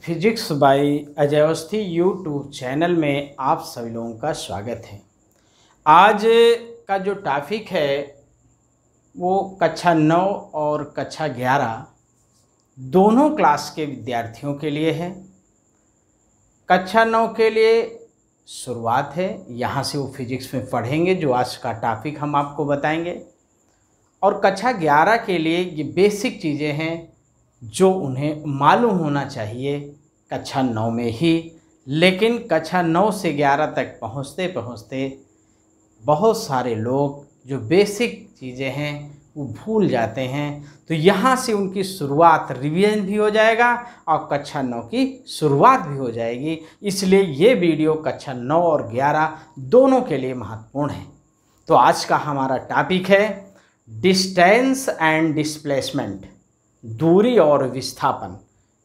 Physics bye Ajay Awasthi YouTube channel में आप सभी लोगों का स्वागत है। आज का जो टॉपिक है वो कक्षा 9 और कक्षा 11 दोनों क्लास के विद्यार्थियों के लिए है। कक्षा 9 के लिए शुरुआत है, यहाँ से वो फिजिक्स में पढ़ेंगे जो आज का टॉपिक हम आपको बताएंगे। और कक्षा 11 के लिए ये बेसिक चीज़ें हैं जो उन्हें मालूम होना चाहिए कक्षा 9 में ही। लेकिन कक्षा 9 से 11 तक पहुँचते पहुँचते बहुत सारे लोग जो बेसिक चीज़ें हैं वो भूल जाते हैं, तो यहाँ से उनकी शुरुआत रिवीजन भी हो जाएगा और कक्षा 9 की शुरुआत भी हो जाएगी। इसलिए ये वीडियो कक्षा 9 और 11 दोनों के लिए महत्वपूर्ण है। तो आज का हमारा टॉपिक है डिस्टेंस एंड डिस्प्लेसमेंट, दूरी और विस्थापन।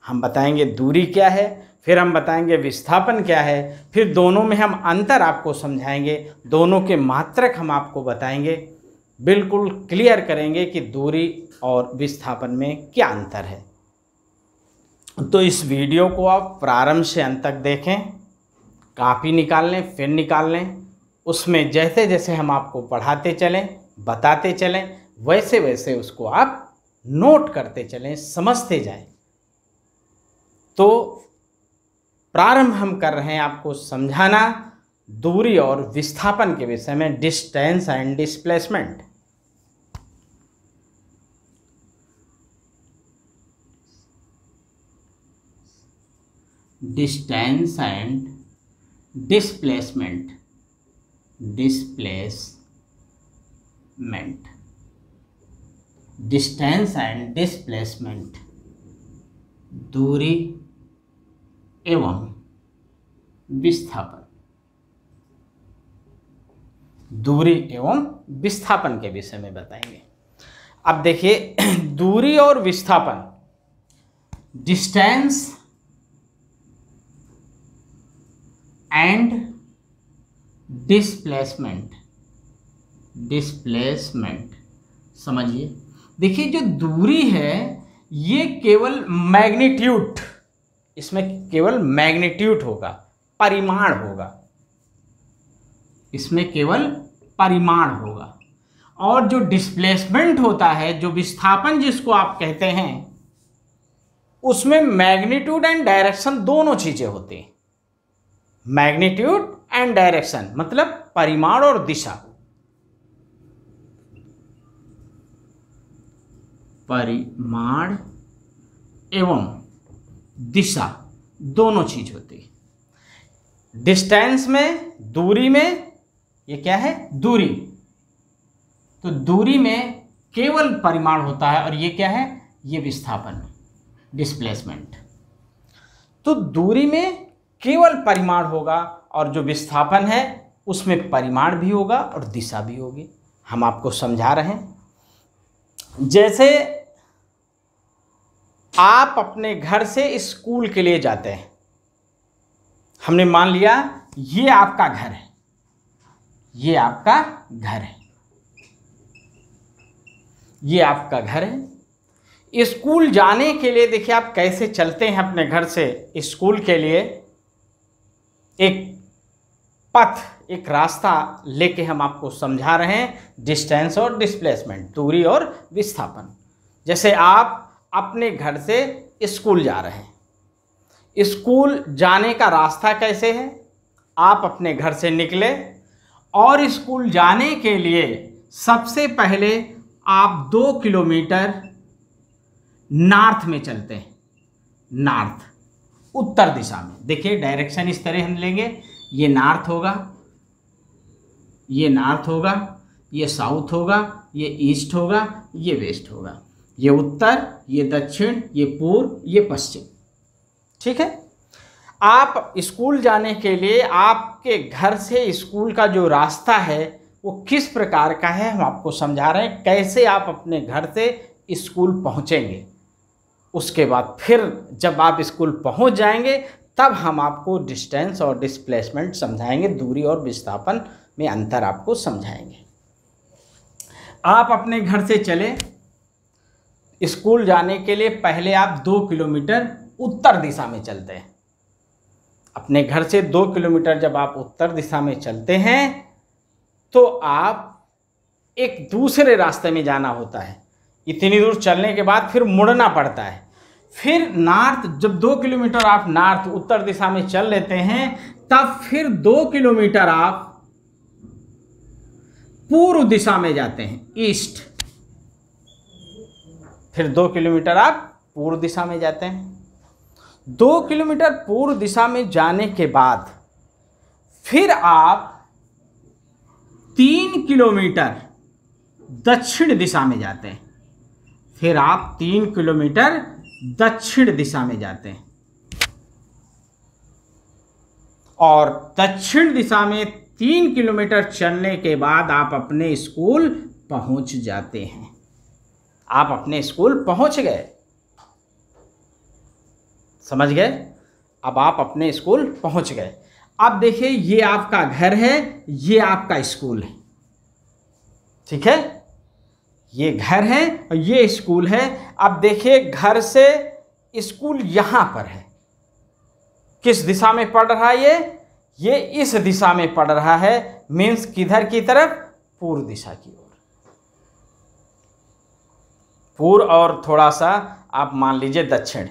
हम बताएंगे दूरी क्या है, फिर हम बताएंगे विस्थापन क्या है, फिर दोनों में हम अंतर आपको समझाएंगे, दोनों के मात्रक हम आपको बताएंगे, बिल्कुल क्लियर करेंगे कि दूरी और विस्थापन में क्या अंतर है। तो इस वीडियो को आप प्रारंभ से अंत तक देखें, कॉपी निकाल लें, पेन निकाल लें, उसमें जैसे जैसे हम आपको पढ़ाते चलें, बताते चलें, वैसे वैसे उसको आप नोट करते चलें, समझते जाएं। तो प्रारंभ हम कर रहे हैं आपको समझाना दूरी और विस्थापन के विषय में, distance and displacement. Distance and displacement, distance and displacement, दूरी एवं विस्थापन, दूरी एवं विस्थापन के विषय में बताएंगे। अब देखिए दूरी और विस्थापन, डिस्टेंस एंड डिस्प्लेसमेंट, समझिए। देखिए जो दूरी है ये केवल मैग्नीट्यूड, इसमें केवल मैग्नीट्यूड होगा, परिमाण होगा, इसमें केवल परिमाण होगा। और जो डिस्प्लेसमेंट होता है, जो विस्थापन जिसको आप कहते हैं, उसमें मैग्नीट्यूड एंड डायरेक्शन दोनों चीजें होती हैं। मैग्नीट्यूड एंड डायरेक्शन मतलब परिमाण और दिशा, परिमाण एवं दिशा दोनों चीज होती है। डिस्टेंस में, दूरी में, ये क्या है दूरी, तो दूरी में केवल परिमाण होता है, और ये क्या है, ये विस्थापन, डिस्प्लेसमेंट। तो दूरी में केवल परिमाण होगा और जो विस्थापन है उसमें परिमाण भी होगा और दिशा भी होगी। हम आपको समझा रहे हैं। जैसे आप अपने घर से स्कूल के लिए जाते हैं, हमने मान लिया ये आपका घर है, ये आपका घर है, ये आपका घर है। स्कूल जाने के लिए देखिए आप कैसे चलते हैं अपने घर से स्कूल के लिए, एक पथ, एक रास्ता लेके हम आपको समझा रहे हैं डिस्टेंस और डिस्प्लेसमेंट, दूरी और विस्थापन। जैसे आप अपने घर से स्कूल जा रहे हैं, स्कूल जाने का रास्ता कैसे है, आप अपने घर से निकले और स्कूल जाने के लिए सबसे पहले आप 2 किलोमीटर नॉर्थ में चलते हैं, नॉर्थ, उत्तर दिशा में। देखिए डायरेक्शन इस तरह हम लेंगे, ये नॉर्थ होगा, ये नॉर्थ होगा, ये साउथ होगा, ये ईस्ट होगा, ये वेस्ट होगा, ये उत्तर, ये दक्षिण, ये पूर्व, ये पश्चिम। ठीक है। आप स्कूल जाने के लिए आपके घर से स्कूल का जो रास्ता है वो किस प्रकार का है, हम आपको समझा रहे हैं, कैसे आप अपने घर से स्कूल पहुंचेंगे। उसके बाद फिर जब आप स्कूल पहुंच जाएंगे तब हम आपको डिस्टेंस और डिस्प्लेसमेंट समझाएंगे, दूरी और विस्थापन में अंतर आपको समझाएंगे। आप अपने घर से चले, स्कूल जाने के लिए पहले आप 2 किलोमीटर उत्तर दिशा में चलते हैं। अपने घर से 2 किलोमीटर जब आप उत्तर दिशा में चलते हैं तो आप एक दूसरे रास्ते में जाना होता है। इतनी दूर चलने के बाद फिर मुड़ना पड़ता है। फिर नॉर्थ, जब 2 किलोमीटर आप नॉर्थ उत्तर दिशा में चल लेते हैं, तब फिर 2 किलोमीटर आप पूर्व दिशा में जाते हैं, ईस्ट। फिर 2 किलोमीटर आप पूर्व दिशा में जाते हैं। 2 किलोमीटर पूर्व दिशा में जाने के बाद फिर आप 3 किलोमीटर दक्षिण दिशा में जाते हैं। फिर आप 3 किलोमीटर दक्षिण दिशा में जाते हैं और दक्षिण दिशा में 3 किलोमीटर चलने के बाद आप अपने स्कूल पहुंच जाते हैं। आप अपने स्कूल पहुंच गए, समझ गए? अब आप अपने स्कूल पहुंच गए। अब देखिए, ये आपका घर है, ये आपका स्कूल है, ठीक है? ये घर है और ये स्कूल है। अब देखिए, घर से स्कूल यहां पर है। किस दिशा में पड़ रहा है? ये इस दिशा में पड़ रहा है। मीन्स किधर की तरफ? पूर्व दिशा की ओर। पूर्व और थोड़ा सा आप मान लीजिए दक्षिण,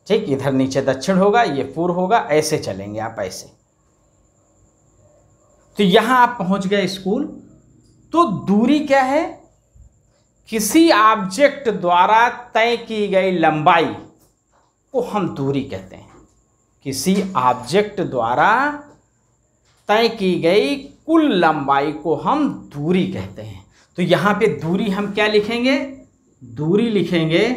ठीक? इधर नीचे दक्षिण होगा, ये पूर्व होगा, ऐसे चलेंगे आप, ऐसे। तो यहां आप पहुंच गए स्कूल। तो दूरी क्या है? किसी ऑब्जेक्ट द्वारा तय की गई लंबाई को हम दूरी कहते हैं। किसी ऑब्जेक्ट द्वारा तय की गई कुल लंबाई को हम दूरी कहते हैं। तो यहां पे दूरी हम क्या लिखेंगे? दूरी लिखेंगे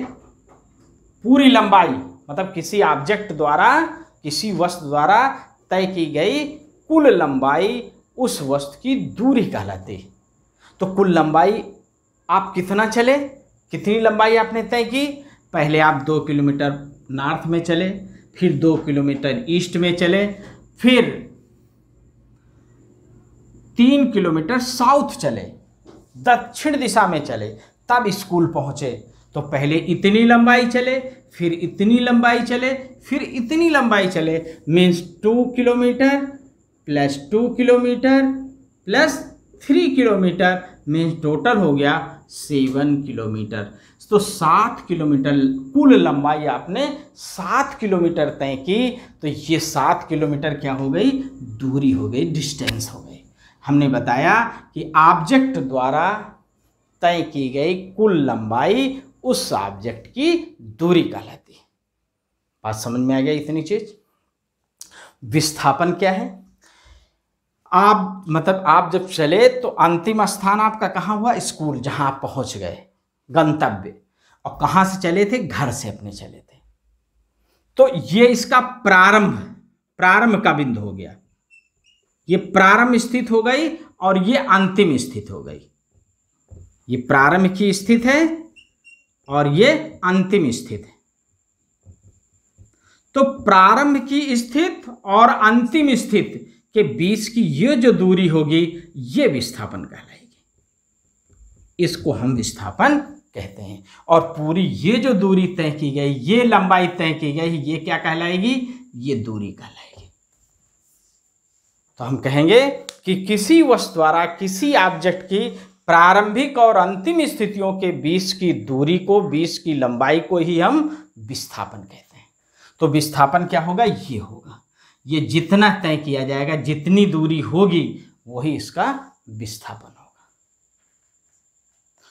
पूरी लंबाई, मतलब किसी ऑब्जेक्ट द्वारा, किसी वस्तु द्वारा तय की गई कुल लंबाई उस वस्तु की दूरी कहलाती है। तो कुल लंबाई आप कितना चले, कितनी लंबाई आपने तय की? पहले आप 2 किलोमीटर नॉर्थ में चले, फिर 2 किलोमीटर ईस्ट में चले, फिर 3 किलोमीटर साउथ चले, दक्षिण दिशा में चले, तब स्कूल पहुंचे। तो पहले इतनी लंबाई चले, फिर इतनी लंबाई चले, फिर इतनी लंबाई चले। Means 2 kilometre plus 2 kilometre plus 3 kilometre, means total हो गया 7 किलोमीटर। तो 7 किलोमीटर कुल लंबाई आपने 7 किलोमीटर तय की। तो ये 7 किलोमीटर क्या हो गई? दूरी हो गई, डिस्टेंस हो गई। हमने बताया कि ऑब्जेक्ट द्वारा तय की गई कुल लंबाई उस ऑब्जेक्ट की दूरी कहलाती है। बात समझ में आ गया इतनी चीज? विस्थापन क्या है? आप जब चले तो अंतिम स्थान आपका कहाँ हुआ? स्कूल, जहां आप पहुंच गए, गंतव्य। और कहां से चले थे? घर से अपने चले थे। तो ये इसका प्रारंभ का बिंदु हो गया। ये प्रारंभ स्थित हो गई और ये अंतिम स्थित हो गई। ये प्रारंभ की स्थित है और ये अंतिम स्थित है। तो प्रारंभ की स्थित और अंतिम स्थित के बीच की ये जो दूरी होगी, ये विस्थापन कहलाएगी। इसको हम विस्थापन कहते हैं। और पूरी ये जो दूरी तय की गई, ये लंबाई तय की गई, ये क्या कहलाएगी? ये दूरी कहलाएगी। तो हम कहेंगे कि किसी वस्तु द्वारा किसी ऑब्जेक्ट की प्रारंभिक और अंतिम स्थितियों के बीच की दूरी को, बीच की लंबाई को ही हम विस्थापन कहते हैं। तो विस्थापन क्या होगा? ये होगा। ये जितना तय किया जाएगा, जितनी दूरी होगी, वही इसका विस्थापन होगा।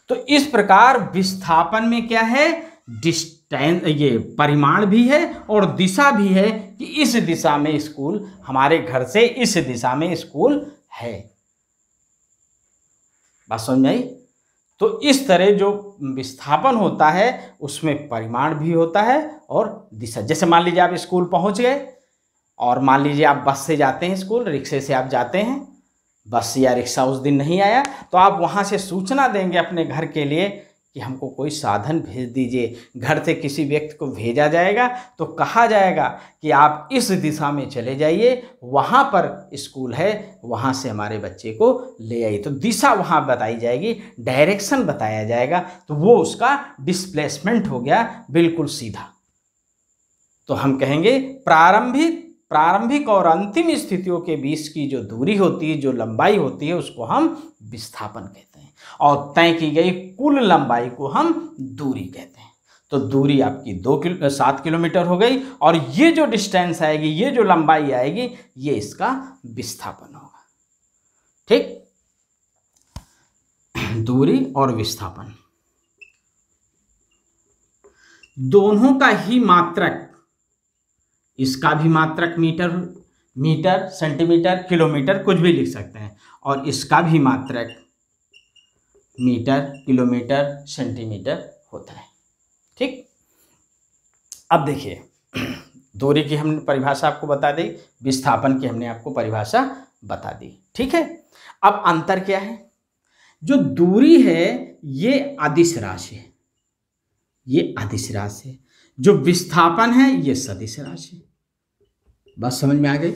तो इस प्रकार विस्थापन में क्या है? डिस्टेंस, ये परिमाण भी है और दिशा भी है कि इस दिशा में स्कूल, हमारे घर से इस दिशा में स्कूल है। बात समझ में आई? तो इस तरह जो विस्थापन होता है उसमें परिमाण भी होता है और दिशा। जैसे मान लीजिए आप स्कूल पहुंच गए और मान लीजिए आप बस से जाते हैं स्कूल, रिक्शे से आप जाते हैं, बस या रिक्शा उस दिन नहीं आया, तो आप वहाँ से सूचना देंगे अपने घर के लिए कि हमको कोई साधन भेज दीजिए। घर से किसी व्यक्ति को भेजा जाएगा तो कहा जाएगा कि आप इस दिशा में चले जाइए, वहाँ पर स्कूल है, वहाँ से हमारे बच्चे को ले आइए। तो दिशा वहाँ बताई जाएगी, डायरेक्शन बताया जाएगा। तो वो उसका डिस्प्लेसमेंट हो गया, बिल्कुल सीधा। तो हम कहेंगे प्रारंभिक और अंतिम स्थितियों के बीच की जो दूरी होती है, जो लंबाई होती है, उसको हम विस्थापन कहते हैं। और तय की गई कुल लंबाई को हम दूरी कहते हैं। तो दूरी आपकी 7 किलोमीटर हो गई, और ये जो डिस्टेंस आएगी, ये जो लंबाई आएगी, ये इसका विस्थापन होगा। ठीक, दूरी और विस्थापन दोनों का ही मात्रक, इसका भी मात्रक मीटर, सेंटीमीटर, किलोमीटर, कुछ भी लिख सकते हैं, और इसका भी मात्रक मीटर, किलोमीटर, सेंटीमीटर होता है। ठीक, अब देखिए, दूरी की हमने परिभाषा आपको बता दी, विस्थापन की हमने आपको परिभाषा बता दी। ठीक है, अब अंतर क्या है? जो दूरी है ये अदिश राशि है, ये अदिश राशि है। जो विस्थापन है ये सदिश राशि है। बात समझ में आ गई?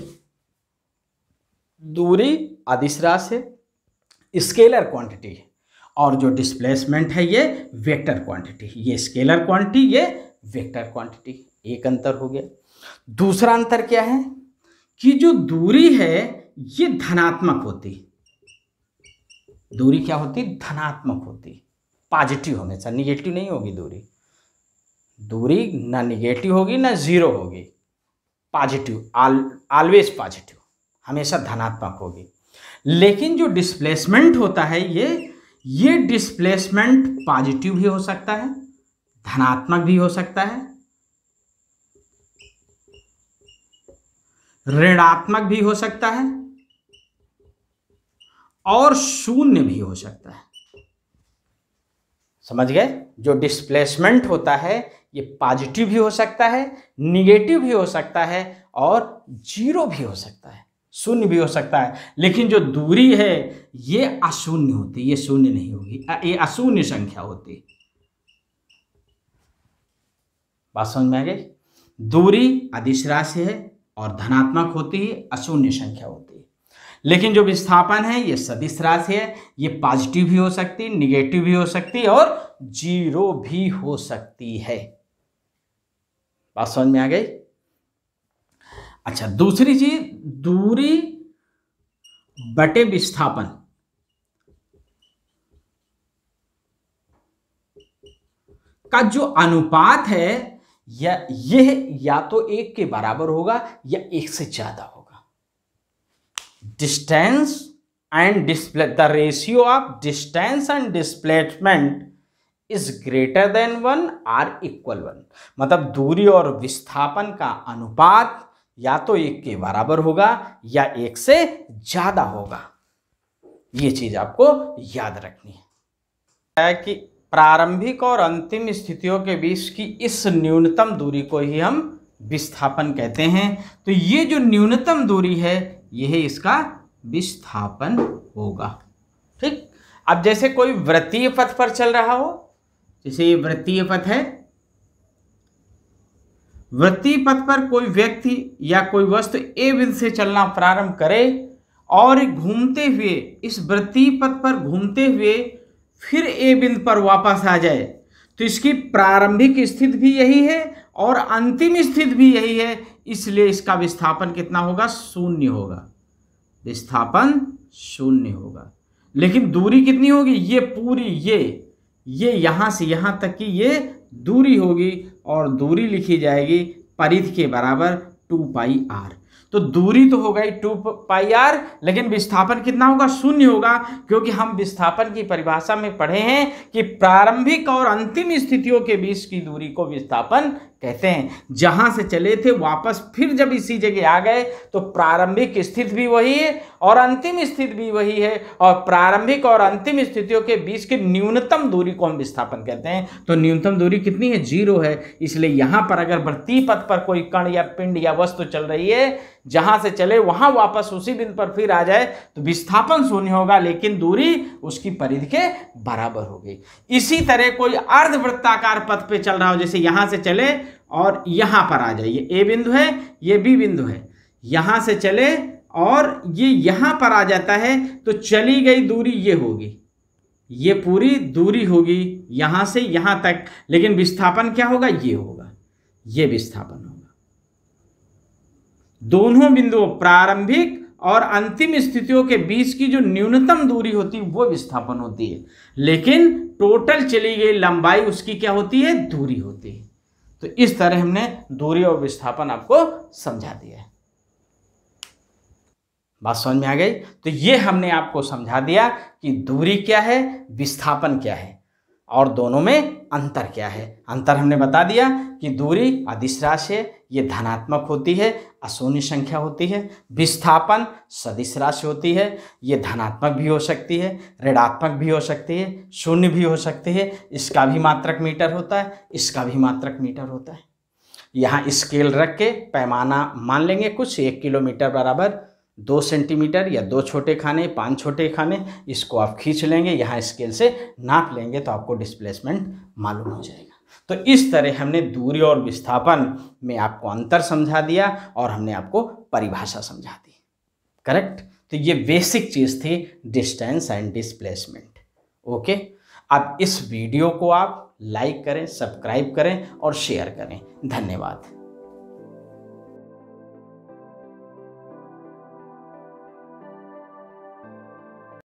दूरी अदिश राशि है, स्केलर क्वांटिटी है, और जो डिस्प्लेसमेंट है ये वेक्टर क्वांटिटी। ये स्केलर क्वांटिटी, ये वेक्टर क्वांटिटी। एक अंतर हो गया। दूसरा अंतर क्या है कि जो दूरी है ये धनात्मक होती। दूरी क्या होती? धनात्मक होती, पॉजिटिव हमेशा, निगेटिव नहीं होगी दूरी। दूरी ना निगेटिव होगी ना जीरो होगी, पॉजिटिव, ऑलवेज पॉजिटिव, हमेशा धनात्मक होगी। लेकिन जो डिस्प्लेसमेंट होता है ये डिस्प्लेसमेंट पॉजिटिव भी हो सकता है, धनात्मक भी हो सकता है, ऋणात्मक भी हो सकता है, और शून्य भी हो सकता है। समझ गए? जो डिस्प्लेसमेंट होता है ये पॉजिटिव भी हो सकता है, निगेटिव भी हो सकता है, और जीरो भी हो सकता है, शून्य भी हो सकता है। लेकिन जो दूरी है ये अशून्य होती, ये शून्य नहीं होगी, ये अशून्य संख्या होती। बात समझ में आ गई? दूरी अदिश राशि है और धनात्मक होती है, अशून्य संख्या होती है। लेकिन जो विस्थापन है ये सदिश राशि है, ये पॉजिटिव भी हो सकती, निगेटिव भी हो सकती, और जीरो भी हो सकती है। बात समझ में आ गई? अच्छा, दूसरी चीज, दूरी बटे विस्थापन। का जो अनुपात है यह या तो 1 के बराबर होगा या 1 से ज्यादा होगा। Distance and display, the ratio of distance and displacement is greater than 1 or equal 1। मतलब दूरी और विस्थापन का अनुपात या तो 1 के बराबर होगा या 1 से ज्यादा होगा। ये चीज आपको याद रखनी है कि प्रारंभिक और अंतिम स्थितियों के बीच की इस न्यूनतम दूरी को ही हम विस्थापन कहते हैं। तो ये जो न्यूनतम दूरी है यह इसका विस्थापन होगा। ठीक, अब जैसे कोई वृत्तीय पथ पर चल रहा हो, जैसे ये वृत्तीय पथ है, वृत्तीय पथ पर कोई व्यक्ति या कोई वस्तु ए बिंदु से चलना प्रारंभ करे और घूमते हुए इस वृत्तीय पथ पर घूमते हुए फिर ए बिंदु पर वापस आ जाए, तो इसकी प्रारंभिक स्थिति भी यही है और अंतिम स्थिति भी यही है। इसलिए इसका विस्थापन कितना होगा? 0 होगा। विस्थापन 0 होगा। लेकिन दूरी कितनी होगी? ये पूरी ये यहां से यहां तक की ये दूरी होगी, और दूरी लिखी जाएगी परिधि के बराबर 2πr। तो दूरी तो हो गई 2πr, लेकिन विस्थापन कितना होगा? 0 होगा, क्योंकि हम विस्थापन की परिभाषा में पढ़े हैं कि प्रारंभिक और अंतिम स्थितियों के बीच की दूरी को विस्थापन कहते हैं। जहां से चले थे वापस फिर जब इसी जगह आ गए तो प्रारंभिक स्थिति भी वही है और अंतिम स्थिति भी वही है, और प्रारंभिक और अंतिम स्थितियों के बीच की न्यूनतम दूरी को हम विस्थापन कहते हैं। तो न्यूनतम दूरी कितनी है? 0 है। इसलिए यहां पर अगर वृत्तीय पथ पर कोई कण या पिंड या वस्तु चल रही है, जहां से चले वहां वापस उसी बिंदु पर फिर आ जाए, तो विस्थापन 0 होगा, लेकिन दूरी उसकी परिधि के बराबर होगी। इसी तरह कोई अर्धवृत्ताकार पथ पे चल रहा हो, जैसे यहां से चले और यहां पर आ जाए, ये ए बिंदु है, ये बी बिंदु है, यहां से चले और ये यहां पर आ जाता है, तो चली गई दूरी ये होगी, ये पूरी दूरी होगी यहां से यहां तक, लेकिन विस्थापन क्या होगा? ये होगा, ये विस्थापन होगा। दोनों बिंदुओं प्रारंभिक और अंतिम स्थितियों के बीच की जो न्यूनतम दूरी होती है वो विस्थापन होती है, लेकिन टोटल चली गई लंबाई उसकी क्या होती है, दूरी होती है। तो इस तरह हमने दूरी और विस्थापन आपको समझा दिया है। बात समझ में आ गई? तो ये हमने आपको समझा दिया कि दूरी क्या है, विस्थापन क्या है और दोनों में अंतर क्या है। अंतर हमने बता दिया कि दूरी अदिश राशि है, ये धनात्मक होती है, अशून्य संख्या होती है। विस्थापन सदिश राशि होती है, ये धनात्मक भी हो सकती है, ऋणात्मक भी हो सकती है, शून्य भी हो सकती है। इसका भी मात्रक मीटर होता है, इसका भी मात्रक मीटर होता है। यहाँ स्केल रख के पैमाना मान लेंगे कुछ, 1 किलोमीटर बराबर 2 सेंटीमीटर या 2 छोटे खाने 5 छोटे खाने, इसको आप खींच लेंगे, यहाँ स्केल से नाप लेंगे तो आपको डिस्प्लेसमेंट मालूम हो जाएगा। तो इस तरह हमने दूरी और विस्थापन में आपको अंतर समझा दिया और हमने आपको परिभाषा समझा दी। करेक्ट? तो ये बेसिक चीज़ थी डिस्टेंस एंड डिस्प्लेसमेंट। ओके, अब इस वीडियो को आप लाइक करें, सब्सक्राइब करें और शेयर करें। धन्यवाद।